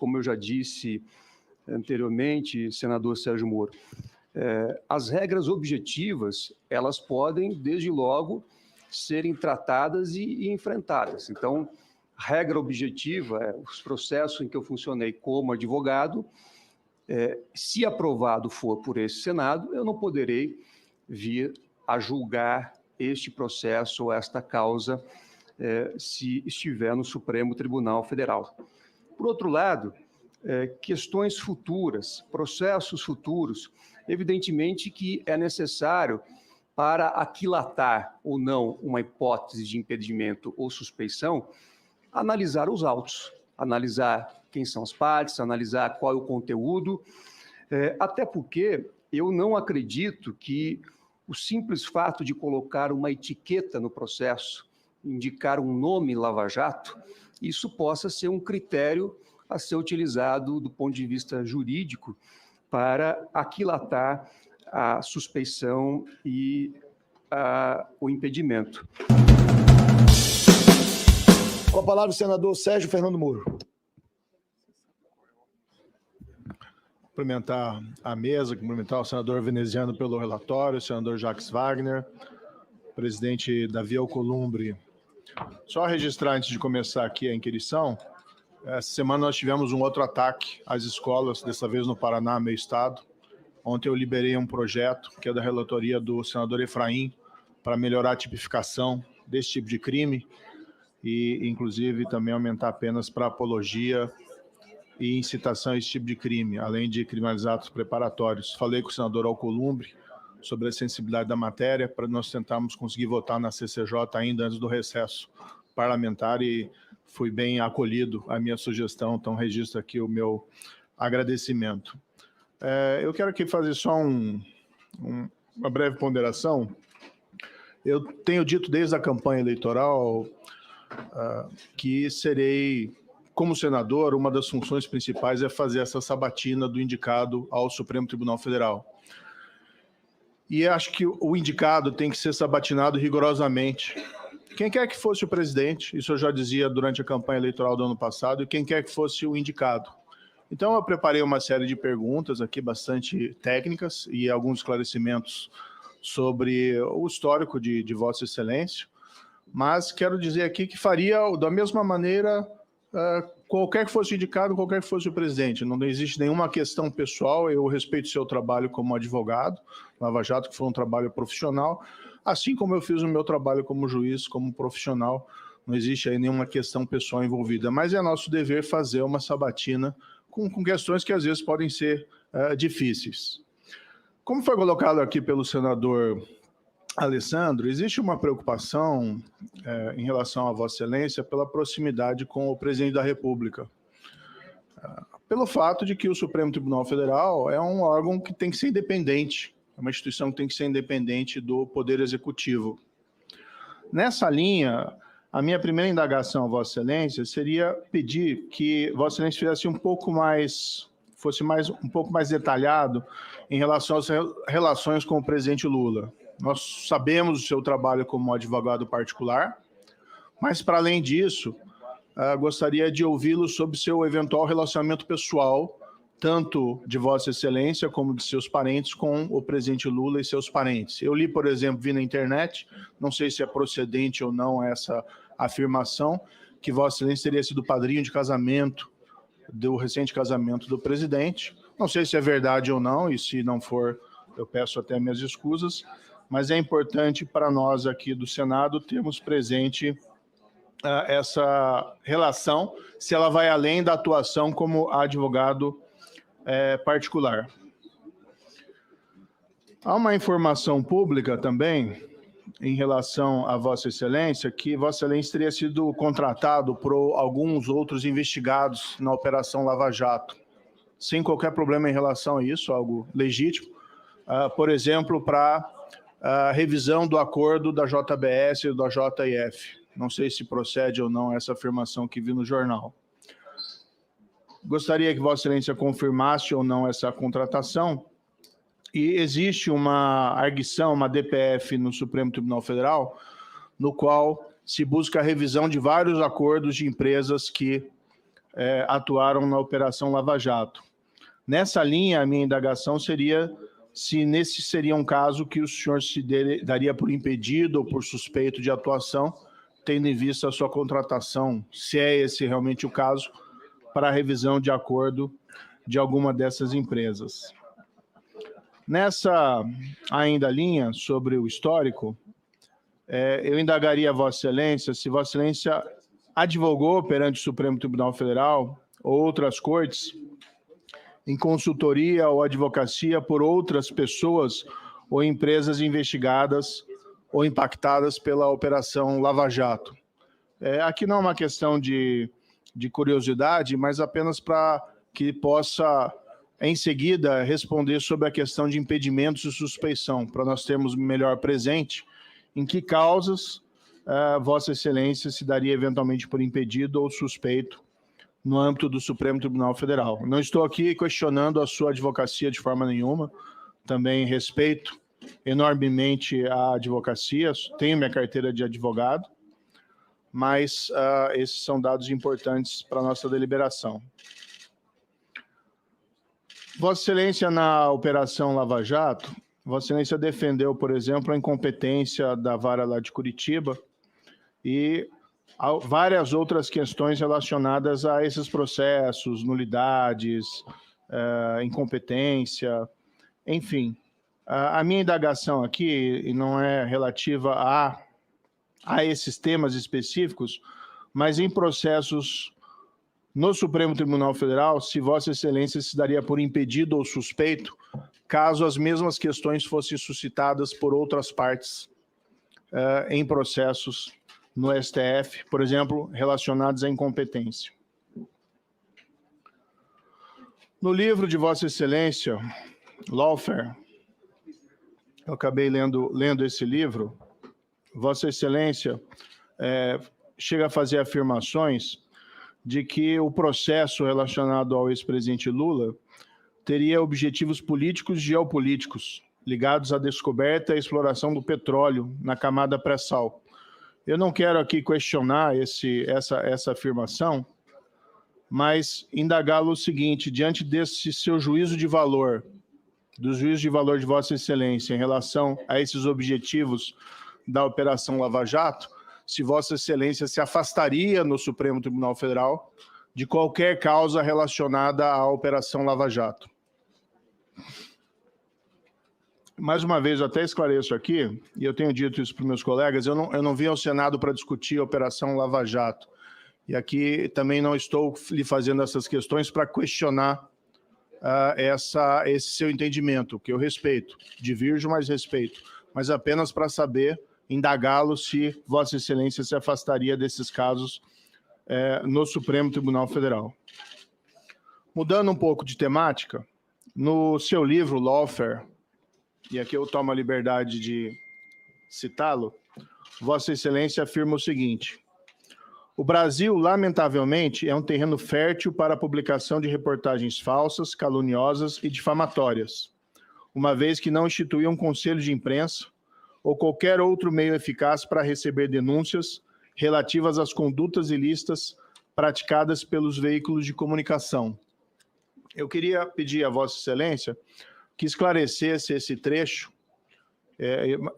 como eu já disse anteriormente, senador Sérgio Moro, as regras objetivas, elas podem, desde logo, serem tratadas e enfrentadas. Então, regra objetiva, os processos em que eu funcionei como advogado, se aprovado for por esse Senado, eu não poderei vir a julgar este processo ou esta causa se estiver no Supremo Tribunal Federal. Por outro lado, questões futuras, processos futuros, evidentemente que é necessário, para aquilatar ou não uma hipótese de impedimento ou suspeição, analisar os autos, analisar quem são as partes, analisar qual é o conteúdo, até porque eu não acredito que o simples fato de colocar uma etiqueta no processo, indicar um nome Lava Jato, isso possa ser um critério a ser utilizado do ponto de vista jurídico para aquilatar a suspeição e o impedimento. Com a palavra o senador Sérgio Fernando Moro. Cumprimentar a mesa, cumprimentar o senador veneziano pelo relatório, o senador Jacques Wagner, presidente Davi Alcolumbre. Só registrar, antes de começar aqui a inquirição, essa semana nós tivemos um outro ataque às escolas, dessa vez no Paraná, meu estado. Ontem eu liberei um projeto, que é da relatoria do senador Efraim, para melhorar a tipificação desse tipo de crime e, inclusive, também aumentar penas para apologia e incitação a esse tipo de crime, além de criminalizar atos preparatórios. Falei com o senador Alcolumbre sobre a sensibilidade da matéria para nós tentarmos conseguir votar na CCJ ainda antes do recesso parlamentar e fui bem acolhido a minha sugestão, então registro aqui o meu agradecimento. Eu quero aqui fazer só uma breve ponderação. Eu tenho dito desde a campanha eleitoral que serei, como senador, uma das funções principais é fazer essa sabatina do indicado ao Supremo Tribunal Federal. E acho que o indicado tem que ser sabatinado rigorosamente. Quem quer que fosse o presidente, isso eu já dizia durante a campanha eleitoral do ano passado, e quem quer que fosse o indicado. Então, eu preparei uma série de perguntas aqui, bastante técnicas, e alguns esclarecimentos sobre o histórico de Vossa Excelência, mas quero dizer aqui que faria da mesma maneira qualquer que fosse o indicado, qualquer que fosse o presidente. Não existe nenhuma questão pessoal, eu respeito o seu trabalho como advogado, Lava Jato, que foi um trabalho profissional, assim como eu fiz o meu trabalho como juiz, como profissional, não existe aí nenhuma questão pessoal envolvida, mas é nosso dever fazer uma sabatina com questões que às vezes podem ser difíceis. Como foi colocado aqui pelo senador Alessandro, existe uma preocupação em relação a Vossa Excelência pela proximidade com o presidente da República. Pelo fato de que o Supremo Tribunal Federal é um órgão que tem que ser independente, é uma instituição que tem que ser independente do Poder Executivo. Nessa linha, a minha primeira indagação a Vossa Excelência seria pedir que Vossa Excelência fizesse um pouco mais detalhado em relação às relações com o presidente Lula. Nós sabemos o seu trabalho como advogado particular, mas, para além disso, gostaria de ouvi-lo sobre seu eventual relacionamento pessoal, tanto de Vossa Excelência como de seus parentes com o presidente Lula e seus parentes. Eu li, por exemplo, vi na internet, não sei se é procedente ou não essa afirmação, que Vossa Excelência teria sido padrinho de casamento, do recente casamento do presidente. Não sei se é verdade ou não, e se não for, eu peço até minhas escusas, mas é importante para nós aqui do Senado termos presente essa relação, se ela vai além da atuação como advogado particular. Há uma informação pública também, em relação a Vossa Excelência, que Vossa Excelência teria sido contratado por alguns outros investigados na Operação Lava Jato, sem qualquer problema em relação a isso, algo legítimo, por exemplo, para a revisão do acordo da JBS e da JF. Não sei se procede ou não essa afirmação que vi no jornal. Gostaria que Vossa Excelência confirmasse ou não essa contratação. E existe uma arguição, uma DPF no Supremo Tribunal Federal, no qual se busca a revisão de vários acordos de empresas que atuaram na Operação Lava Jato. Nessa linha, a minha indagação seria se nesse seria um caso que o senhor se daria por impedido ou por suspeito de atuação, tendo em vista a sua contratação, se é esse realmente o caso, para a revisão de acordo de alguma dessas empresas. Nessa ainda linha sobre o histórico, eu indagaria a Vossa Excelência se Vossa Excelência advogou perante o Supremo Tribunal Federal ou outras cortes em consultoria ou advocacia por outras pessoas ou empresas investigadas ou impactadas pela Operação Lava Jato. Aqui não é uma questão de curiosidade, mas apenas para que possa, em seguida, responder sobre a questão de impedimentos e suspeição, para nós termos melhor presente em que causas Vossa Excelência se daria eventualmente por impedido ou suspeito no âmbito do Supremo Tribunal Federal. Não estou aqui questionando a sua advocacia de forma nenhuma, também respeito enormemente a advocacia, tenho minha carteira de advogado, mas esses são dados importantes para a nossa deliberação. Vossa Excelência, na Operação Lava Jato, Vossa Excelência defendeu, por exemplo, a incompetência da vara lá de Curitiba e várias outras questões relacionadas a esses processos, nulidades, incompetência, enfim. A minha indagação aqui, e não é relativa a esses temas específicos, mas em processos no Supremo Tribunal Federal, se Vossa Excelência se daria por impedido ou suspeito, caso as mesmas questões fossem suscitadas por outras partes em processos no STF, por exemplo, relacionados à incompetência. No livro de Vossa Excelência, Lawfare, eu acabei lendo esse livro, Vossa Excelência chega a fazer afirmações de que o processo relacionado ao ex-presidente Lula teria objetivos políticos e geopolíticos ligados à descoberta e exploração do petróleo na camada pré-sal. Eu não quero aqui questionar essa afirmação, mas indagá-lo o seguinte, diante desse seu juízo de valor, do juízo de valor de Vossa Excelência em relação a esses objetivos da Operação Lava Jato, se Vossa Excelência se afastaria no Supremo Tribunal Federal de qualquer causa relacionada à Operação Lava Jato. Mais uma vez, eu até esclareço aqui, e eu tenho dito isso para os meus colegas, eu não vim ao Senado para discutir a Operação Lava Jato. E aqui também não estou lhe fazendo essas questões para questionar esse seu entendimento, que eu respeito, divirjo, mas respeito, mas apenas para saber, indagá-lo se Vossa Excelência se afastaria desses casos no Supremo Tribunal Federal. Mudando um pouco de temática, no seu livro, Lawfare, e aqui eu tomo a liberdade de citá-lo, Vossa Excelência afirma o seguinte: o Brasil, lamentavelmente, é um terreno fértil para a publicação de reportagens falsas, caluniosas e difamatórias, uma vez que não instituiu um conselho de imprensa ou qualquer outro meio eficaz para receber denúncias relativas às condutas ilícitas praticadas pelos veículos de comunicação. Eu queria pedir a Vossa Excelência que esclarecesse esse trecho,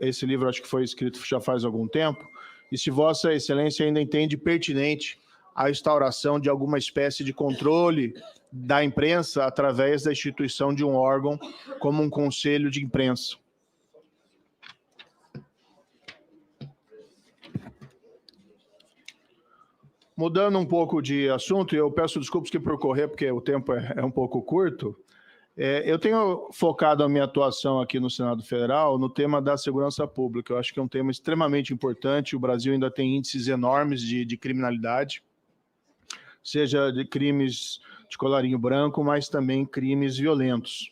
esse livro acho que foi escrito já faz algum tempo, e se Vossa Excelência ainda entende pertinente a instauração de alguma espécie de controle da imprensa através da instituição de um órgão como um conselho de imprensa. Mudando um pouco de assunto, e eu peço desculpas que por correr, porque o tempo é um pouco curto, eu tenho focado a minha atuação aqui no Senado Federal no tema da segurança pública. Eu acho que é um tema extremamente importante. O Brasil ainda tem índices enormes de criminalidade, seja de crimes de colarinho branco, mas também crimes violentos.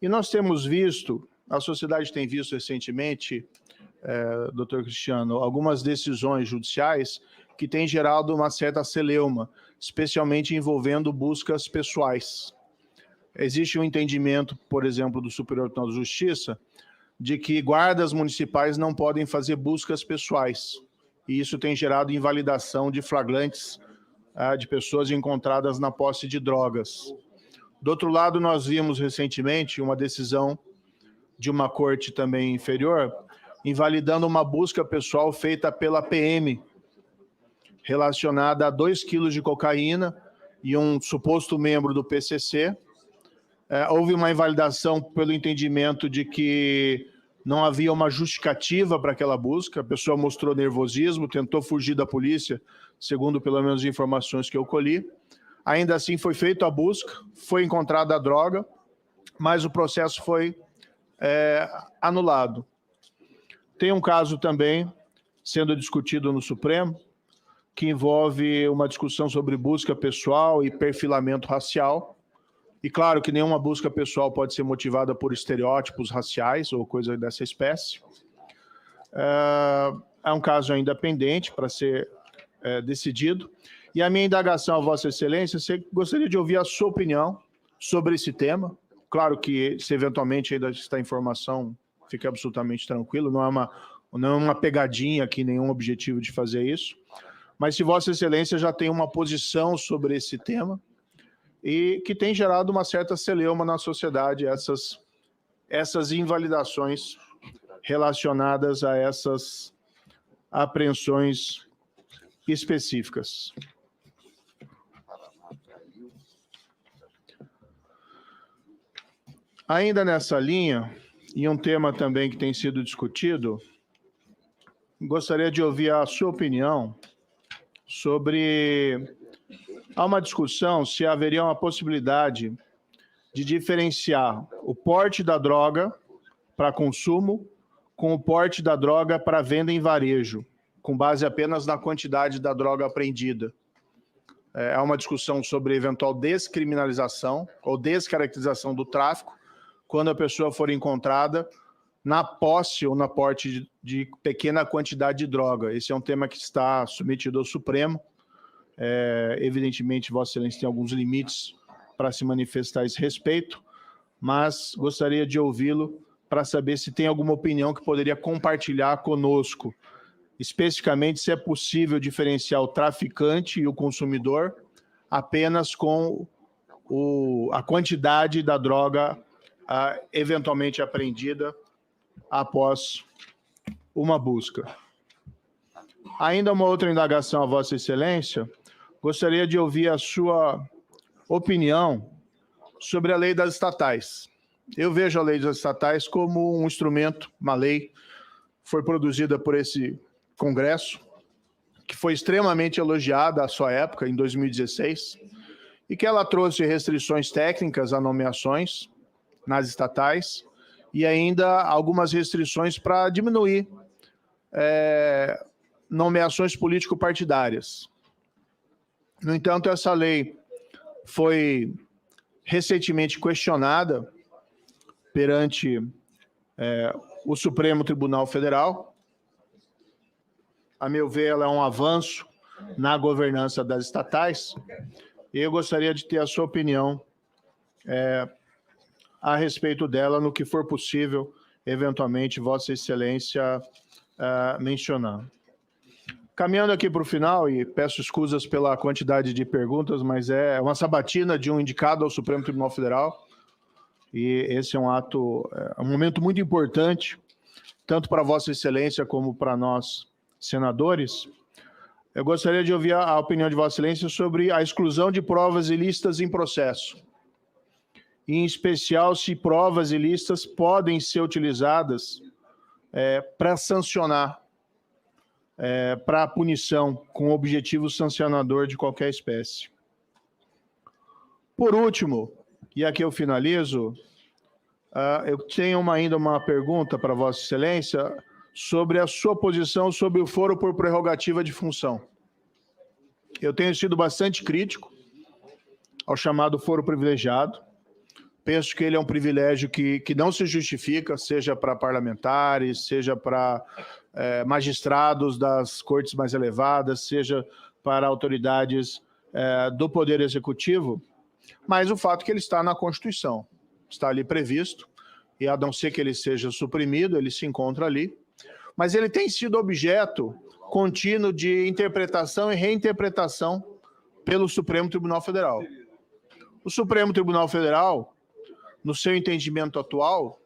E nós temos visto, a sociedade tem visto recentemente, doutor Cristiano, algumas decisões judiciais que têm gerado uma certa celeuma, especialmente envolvendo buscas pessoais. Existe um entendimento, por exemplo, do Superior Tribunal de Justiça, de que guardas municipais não podem fazer buscas pessoais. E isso tem gerado invalidação de flagrantes de pessoas encontradas na posse de drogas. Do outro lado, nós vimos recentemente uma decisão de uma corte também inferior, invalidando uma busca pessoal feita pela PM, relacionada a 2 quilos de cocaína e um suposto membro do PCC. Houve uma invalidação pelo entendimento de que não havia uma justificativa para aquela busca, a pessoa mostrou nervosismo, tentou fugir da polícia, segundo pelo menos as informações que eu colhi. Ainda assim foi feita a busca, foi encontrada a droga, mas o processo foi anulado. Tem um caso também sendo discutido no Supremo, que envolve uma discussão sobre busca pessoal e perfilamento racial. E claro que nenhuma busca pessoal pode ser motivada por estereótipos raciais ou coisa dessa espécie. É um caso ainda pendente para ser decidido. E a minha indagação a Vossa Excelência, gostaria de ouvir a sua opinião sobre esse tema. Claro que, se eventualmente ainda está informação, fique absolutamente tranquilo, não é uma pegadinha aqui, nenhum objetivo de fazer isso. Mas se Vossa Excelência já tem uma posição sobre esse tema, e que tem gerado uma certa celeuma na sociedade, essas invalidações relacionadas a essas apreensões específicas. Ainda nessa linha, e um tema também que tem sido discutido, gostaria de ouvir a sua opinião sobre... Há uma discussão se haveria uma possibilidade de diferenciar o porte da droga para consumo com o porte da droga para venda em varejo, com base apenas na quantidade da droga apreendida. Há uma discussão sobre eventual descriminalização ou descaracterização do tráfico quando a pessoa for encontrada na posse ou na porte de pequena quantidade de droga. Esse é um tema que está submetido ao Supremo. Evidentemente, Vossa Excelência tem alguns limites para se manifestar a esse respeito, mas gostaria de ouvi-lo para saber se tem alguma opinião que poderia compartilhar conosco, especificamente se é possível diferenciar o traficante e o consumidor apenas com a quantidade da droga eventualmente apreendida após uma busca. Ainda uma outra indagação a Vossa Excelência, gostaria de ouvir a sua opinião sobre a lei das estatais. Eu vejo a lei das estatais como um instrumento, uma lei, foi produzida por esse Congresso, que foi extremamente elogiada à sua época, em 2016, e que ela trouxe restrições técnicas a nomeações nas estatais e ainda algumas restrições para diminuir nomeações político-partidárias. No entanto, essa lei foi recentemente questionada perante o Supremo Tribunal Federal. A meu ver, ela é um avanço na governança das estatais, e eu gostaria de ter a sua opinião a respeito dela, no que for possível, eventualmente, Vossa Excelência mencionar. Caminhando aqui para o final, e peço escusas pela quantidade de perguntas, mas é uma sabatina de um indicado ao Supremo Tribunal Federal, e esse é um momento muito importante, tanto para Vossa Excelência como para nós, senadores. Eu gostaria de ouvir a opinião de Vossa Excelência sobre a exclusão de provas ilícitas em processo, em especial se provas ilícitas podem ser utilizadas para sancionar, para a punição, com objetivo sancionador de qualquer espécie. Por último, e aqui eu finalizo, eu tenho ainda uma pergunta para Vossa Excelência sobre a sua posição sobre o foro por prerrogativa de função. Eu tenho sido bastante crítico ao chamado foro privilegiado. Penso que ele é um privilégio que não se justifica, seja para parlamentares, seja para magistrados das cortes mais elevadas, seja para autoridades do Poder Executivo, mas o fato é que ele está na Constituição, está ali previsto, e a não ser que ele seja suprimido, ele se encontra ali, mas ele tem sido objeto contínuo de interpretação e reinterpretação pelo Supremo Tribunal Federal. O Supremo Tribunal Federal, no seu entendimento atual,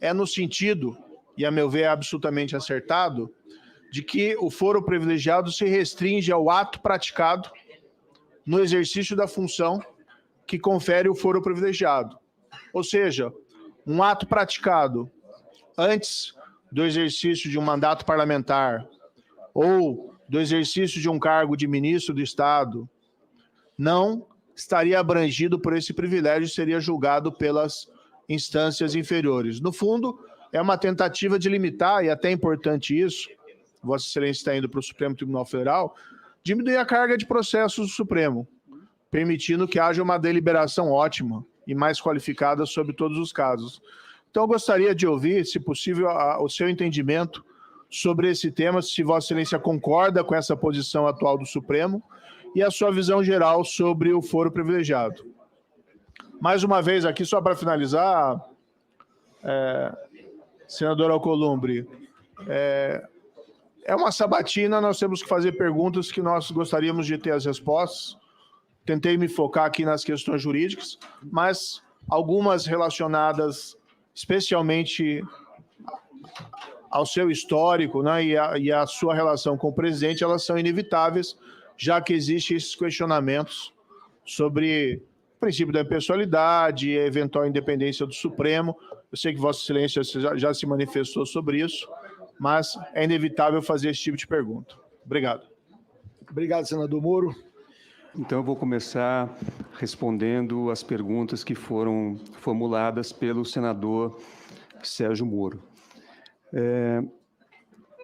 é no sentido, e a meu ver é absolutamente acertado, de que o foro privilegiado se restringe ao ato praticado no exercício da função que confere o foro privilegiado. Ou seja, um ato praticado antes do exercício de um mandato parlamentar ou do exercício de um cargo de ministro do Estado não estaria abrangido por esse privilégio e seria julgado pelas instâncias inferiores. No fundo, é uma tentativa de limitar, e até é importante isso, Vossa Excelência está indo para o Supremo Tribunal Federal, diminuir a carga de processos do Supremo, permitindo que haja uma deliberação ótima e mais qualificada sobre todos os casos. Então, eu gostaria de ouvir, se possível, o seu entendimento sobre esse tema, se Vossa Excelência concorda com essa posição atual do Supremo e a sua visão geral sobre o foro privilegiado. Mais uma vez aqui, só para finalizar, senador Alcolumbre, é uma sabatina, nós temos que fazer perguntas que nós gostaríamos de ter as respostas. Tentei me focar aqui nas questões jurídicas, mas algumas relacionadas especialmente ao seu histórico, né, e a sua relação com o presidente, elas são inevitáveis, já que existem esses questionamentos sobre o princípio da impessoalidade e a eventual independência do Supremo. Eu sei que Vossa Excelência já se manifestou sobre isso, mas é inevitável fazer esse tipo de pergunta. Obrigado. Obrigado, senador Moro. Então, eu vou começar respondendo as perguntas que foram formuladas pelo senador Sérgio Moro.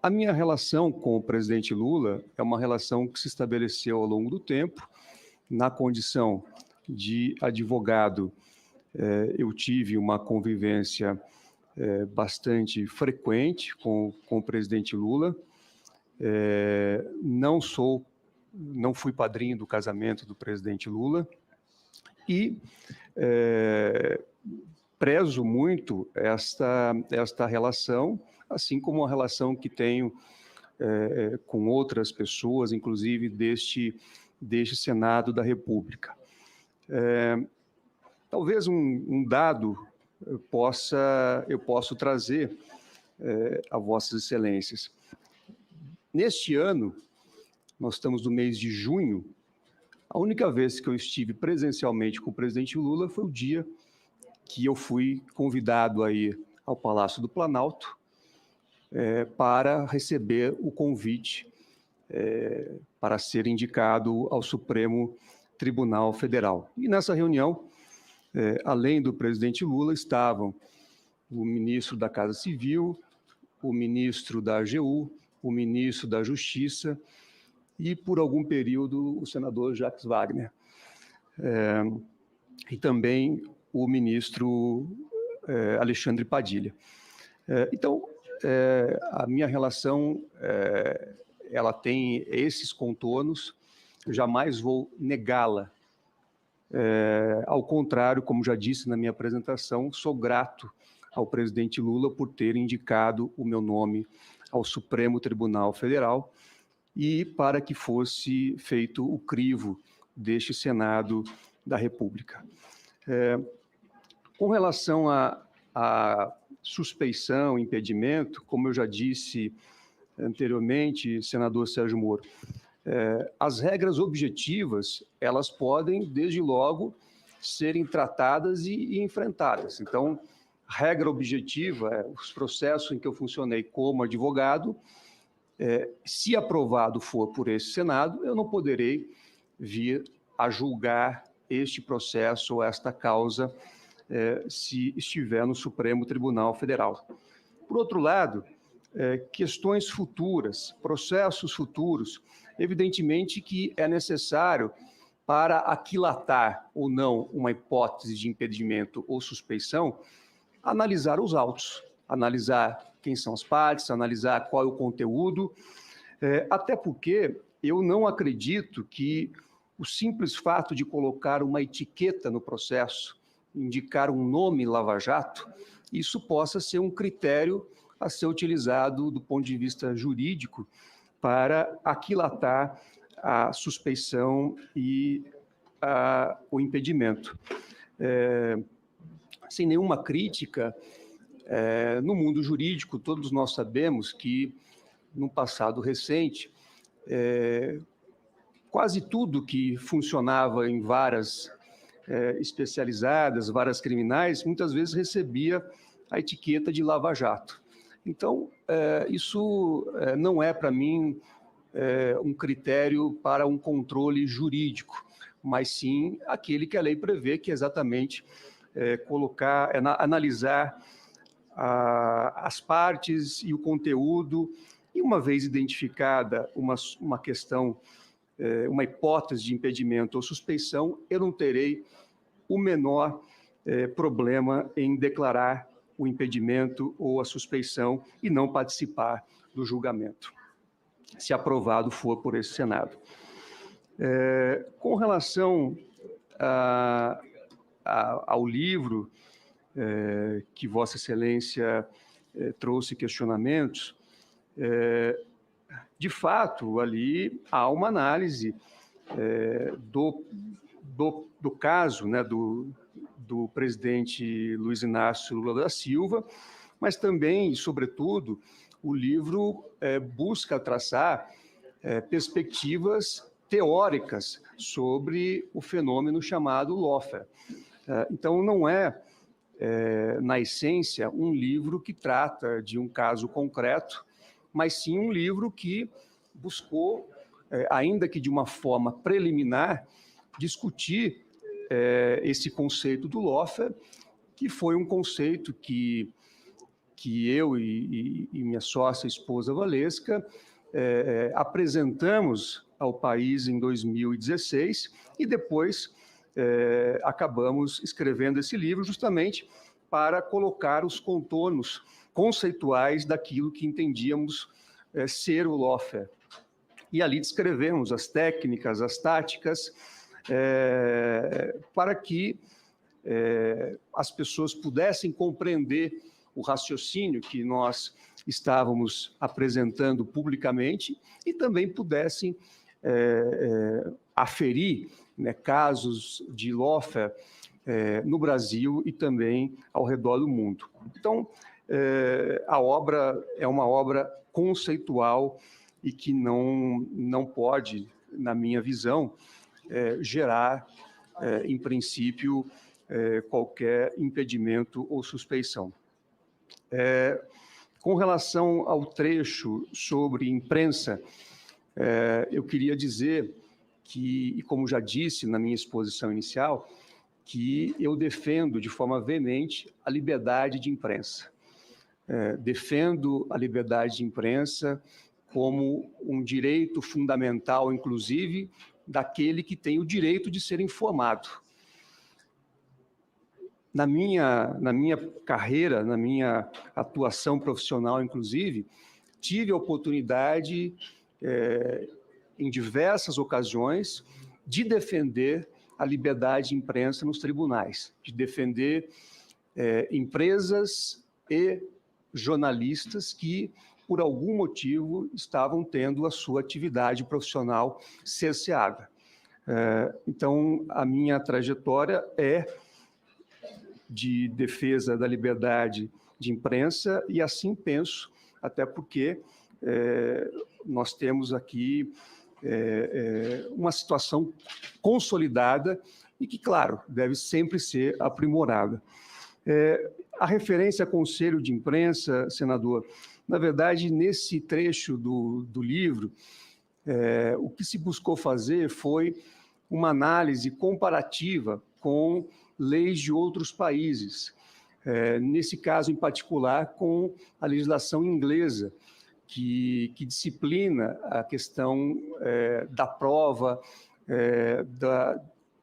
A minha relação com o presidente Lula é uma relação que se estabeleceu ao longo do tempo. Na condição de advogado, eu tive uma convivência bastante frequente com o presidente Lula. Não fui padrinho do casamento do presidente Lula e prezo muito esta relação, assim como a relação que tenho com outras pessoas, inclusive deste Senado da República. Talvez um dado eu posso trazer a Vossas Excelências. Neste ano, nós estamos no mês de junho, a única vez que eu estive presencialmente com o presidente Lula foi o dia que eu fui convidado a ir ao Palácio do Planalto para receber o convite para ser indicado ao Supremo Tribunal Federal. E nessa reunião, além do presidente Lula, estavam o ministro da Casa Civil, o ministro da AGU, o ministro da Justiça e, por algum período, o senador Jacques Wagner. E também o ministro Alexandre Padilha. Então, a minha relação, ela tem esses contornos, eu jamais vou negá-la. Ao contrário, como já disse na minha apresentação, sou grato ao presidente Lula por ter indicado o meu nome ao Supremo Tribunal Federal e para que fosse feito o crivo deste Senado da República. Com relação à suspeição, impedimento, como eu já disse anteriormente, senador Sérgio Moro, as regras objetivas, elas podem, desde logo, serem tratadas e enfrentadas. Então, regra objetiva, os processos em que eu funcionei como advogado, se aprovado for por esse Senado, eu não poderei vir a julgar este processo ou esta causa se estiver no Supremo Tribunal Federal. Por outro lado, questões futuras, processos futuros, evidentemente que é necessário, para aquilatar ou não uma hipótese de impedimento ou suspeição, analisar os autos, analisar quem são as partes, analisar qual é o conteúdo, até porque eu não acredito que o simples fato de colocar uma etiqueta no processo, indicar um nome Lava Jato, isso possa ser um critério a ser utilizado do ponto de vista jurídico para aquilatar a suspeição e o impedimento. Sem nenhuma crítica, no mundo jurídico, todos nós sabemos que, no passado recente, quase tudo que funcionava em varas especializadas, varas criminais, muitas vezes recebia a etiqueta de lava-jato. Então, isso não é, para mim, um critério para um controle jurídico, mas sim aquele que a lei prevê, que é exatamente analisar as partes e o conteúdo, e uma vez identificada uma questão, uma hipótese de impedimento ou suspeição, eu não terei o menor problema em declarar o impedimento ou a suspeição e não participar do julgamento, se aprovado for por esse Senado. Com relação ao livro que Vossa Excelência trouxe questionamentos, de fato, ali há uma análise do caso, né, do presidente Luiz Inácio Lula da Silva, mas também, e sobretudo, o livro busca traçar perspectivas teóricas sobre o fenômeno chamado lawfare. Então, não na essência, um livro que trata de um caso concreto, mas sim um livro que buscou, ainda que de uma forma preliminar, discutir esse conceito do lawfare, que foi um conceito que eu e minha sócia, esposa Valesca, apresentamos ao país em 2016 e depois acabamos escrevendo esse livro justamente para colocar os contornos conceituais daquilo que entendíamos ser o lawfare. E ali descrevemos as técnicas, as táticas, para que as pessoas pudessem compreender o raciocínio que nós estávamos apresentando publicamente e também pudessem aferir, né, casos de lawfare no Brasil e também ao redor do mundo. Então, a obra é uma obra conceitual e que não pode, na minha visão, gerar, em princípio, qualquer impedimento ou suspeição. Com relação ao trecho sobre imprensa, eu queria dizer que, e como já disse na minha exposição inicial, que eu defendo de forma veemente a liberdade de imprensa. Defendo a liberdade de imprensa como um direito fundamental, inclusive, daquele que tem o direito de ser informado. Na minha carreira, na minha atuação profissional, inclusive, tive a oportunidade, em diversas ocasiões, de defender a liberdade de imprensa nos tribunais, de defender empresas e jornalistas que, por algum motivo, estavam tendo a sua atividade profissional cerceada. Então, a minha trajetória é de defesa da liberdade de imprensa e assim penso, até porque nós temos aqui uma situação consolidada e que, claro, deve sempre ser aprimorada. A referência a conselho de imprensa, senador, na verdade, nesse trecho do livro, o que se buscou fazer foi uma análise comparativa com leis de outros países, nesse caso em particular com a legislação inglesa, que disciplina a questão da prova,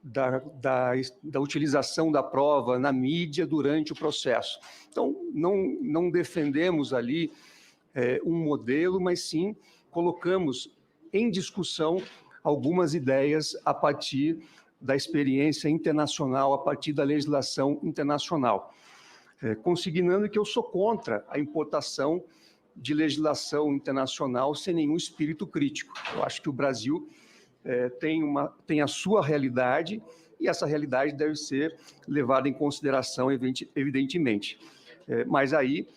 da utilização da prova na mídia durante o processo. Então, não defendemos ali um modelo, mas sim colocamos em discussão algumas ideias a partir da experiência internacional, a partir da legislação internacional, consignando que eu sou contra a importação de legislação internacional sem nenhum espírito crítico. Eu acho que o Brasil tem a sua realidade, e essa realidade deve ser levada em consideração, evidentemente. Mas aí,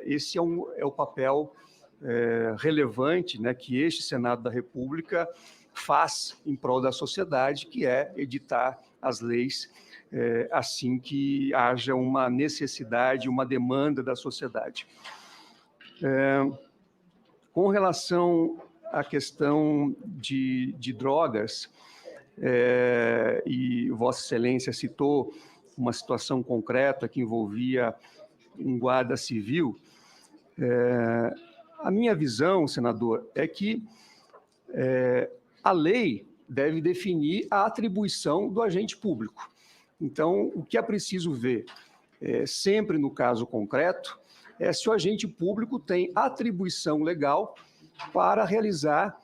esse é o papel relevante, né, que este Senado da República faz em prol da sociedade, que é editar as leis assim que haja uma necessidade, uma demanda da sociedade. Com relação à questão de drogas, e Vossa Excelência citou uma situação concreta que envolvia um guarda civil, a minha visão, senador, é que a lei deve definir a atribuição do agente público. Então, o que é preciso ver, sempre no caso concreto, é se o agente público tem atribuição legal para realizar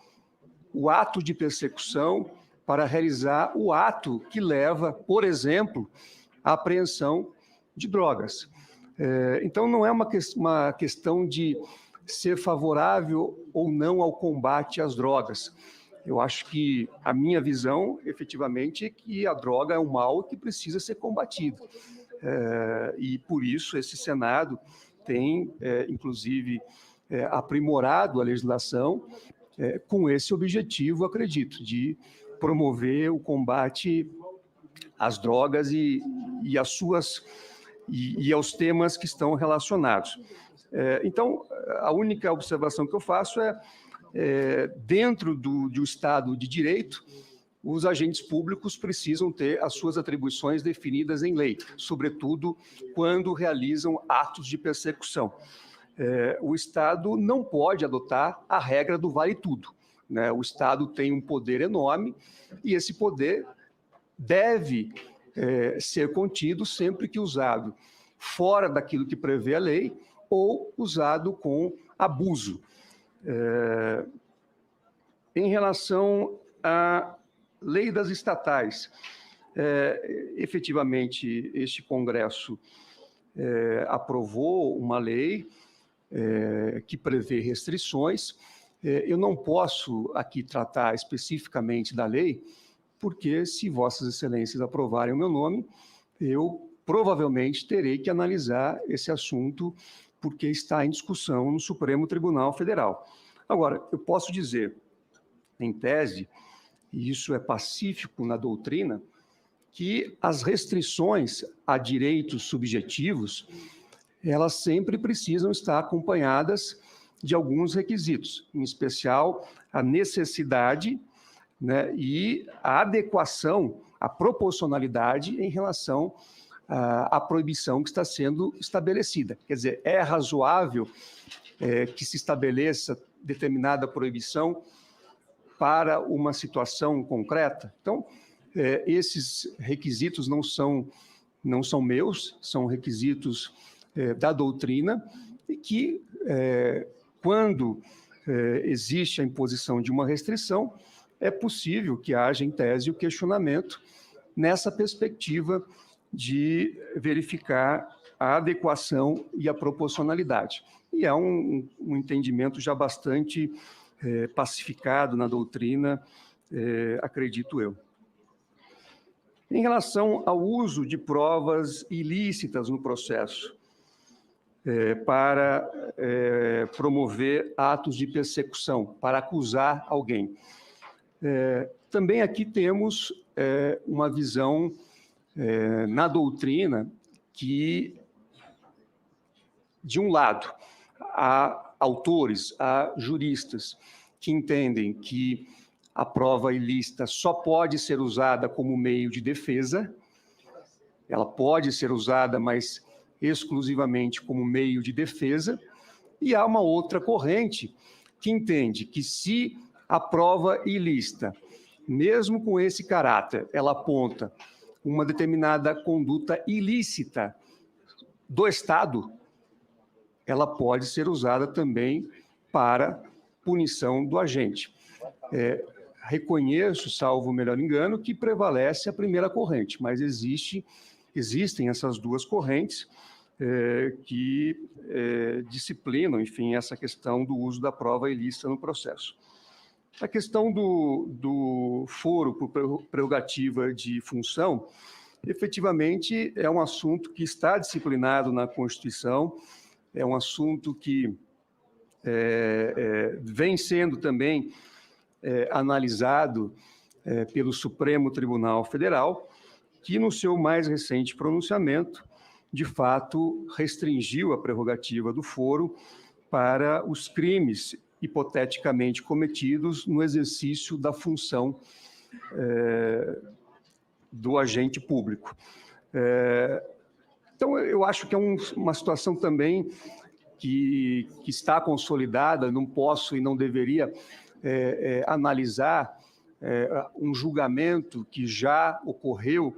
o ato de persecução, para realizar o ato que leva, por exemplo, à apreensão de drogas. Então, não é uma questão de ser favorável ou não ao combate às drogas. Eu acho que a minha visão, efetivamente, é que a droga é um mal que precisa ser combatido. E, por isso, esse Senado tem, inclusive, aprimorado a legislação com esse objetivo, acredito, de promover o combate às drogas e aos temas que estão relacionados. Então, a única observação que eu faço dentro do Estado de Direito, os agentes públicos precisam ter as suas atribuições definidas em lei, sobretudo quando realizam atos de persecução. O Estado não pode adotar a regra do vale tudo, né? O Estado tem um poder enorme e esse poder deve ser contido sempre que usado fora daquilo que prevê a lei ou usado com abuso. Em relação à lei das estatais, efetivamente, este Congresso aprovou uma lei que prevê restrições. Eu não posso aqui tratar especificamente da lei, porque se Vossas Excelências aprovarem o meu nome, eu provavelmente terei que analisar esse assunto, porque está em discussão no Supremo Tribunal Federal. Agora, eu posso dizer, em tese, e isso é pacífico na doutrina, que as restrições a direitos subjetivos, elas sempre precisam estar acompanhadas de alguns requisitos, em especial a necessidade, né, e a adequação, a proporcionalidade em relação à proibição que está sendo estabelecida. Quer dizer, é razoável que se estabeleça determinada proibição para uma situação concreta? Então, esses requisitos não são meus, são requisitos da doutrina, e que, quando existe a imposição de uma restrição, é possível que haja, em tese, o questionamento nessa perspectiva de verificar a adequação e a proporcionalidade. E é um entendimento já bastante pacificado na doutrina, acredito eu. Em relação ao uso de provas ilícitas no processo, para promover atos de persecução, para acusar alguém. Também aqui temos uma visão na doutrina que, de um lado, há autores, há juristas que entendem que a prova ilícita só pode ser usada como meio de defesa, ela pode ser usada, mas exclusivamente como meio de defesa, e há uma outra corrente que entende que se a prova ilícita, mesmo com esse caráter, ela aponta uma determinada conduta ilícita do Estado, ela pode ser usada também para punição do agente. Reconheço, salvo o melhor engano, que prevalece a primeira corrente, mas existem essas duas correntes que disciplinam, enfim, essa questão do uso da prova ilícita no processo. A questão do foro por prerrogativa de função, efetivamente, é um assunto que está disciplinado na Constituição, é um assunto que vem sendo também analisado pelo Supremo Tribunal Federal, que, no seu mais recente pronunciamento, de fato, restringiu a prerrogativa do foro para os crimes hipoteticamente cometidos no exercício da função do agente público. Então, eu acho que é uma situação também que está consolidada, não posso e não deveria analisar um julgamento que já ocorreu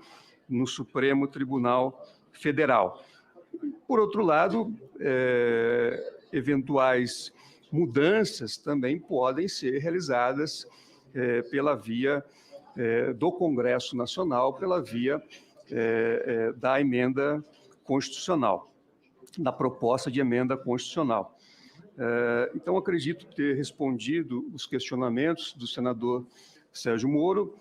no Supremo Tribunal Federal. Por outro lado, eventuais mudanças também podem ser realizadas pela via do Congresso Nacional, pela via da emenda constitucional, da proposta de emenda constitucional. Então, acredito ter respondido os questionamentos do senador Sérgio Moro